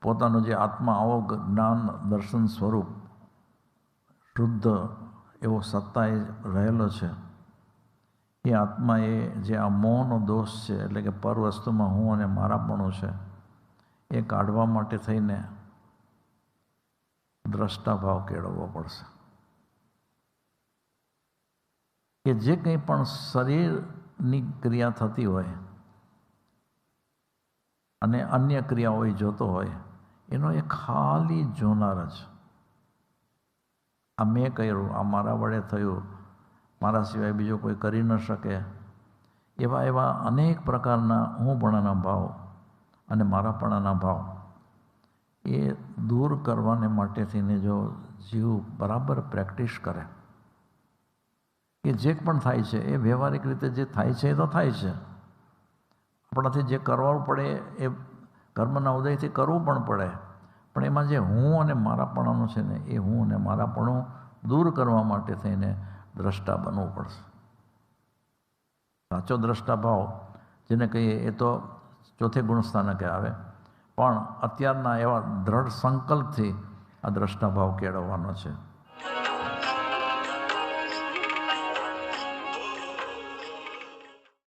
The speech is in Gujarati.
પોતાનો જે આત્મા આવો જ્ઞાન દર્શન સ્વરૂપ શુદ્ધ એવો સત્તાએ રહેલો છે, એ આત્માએ જે આ મોહનો દોષ છે, એટલે કે પર વસ્તુમાં હું અને મારાપણું છે, એ કાઢવા માટે થઈને દ્રષ્ટા ભાવ કેળવવો પડશે. કે જે કંઈ પણ શરીરની ક્રિયા થતી હોય અને અન્ય ક્રિયાઓ એ જોતો હોય, એનો એ ખાલી જોનાર જ. આ મેં કર્યું, આ મારા વડે થયું, મારા સિવાય બીજો કોઈ કરી ન શકે, એવા અનેક પ્રકારના હુંપણાના ભાવ અને મારાપણાના ભાવ એ દૂર કરવાને માટે થઈને જો જીવ બરાબર પ્રેક્ટિસ કરે, કે જે પણ થાય છે એ વ્યવહારિક રીતે જે થાય છે એ તો થાય છે, આપણાથી જે કરવું પડે એ કર્મના ઉદયથી કરવું પણ પડે, પણ એમાં જે હું અને મારાપણાનું છે ને, એ હું અને મારાપણું દૂર કરવા માટે થઈને દ્રષ્ટા બનવું પડશે. સાચો દ્રષ્ટા ભાવ જેને કહીએ એ તો ચોથે ગુણસ્થાનકે આવે, પણ અત્યારના એવા દ્રઢ સંકલ્પથી આ દ્રષ્ટા ભાવ કેળવવાનો છે.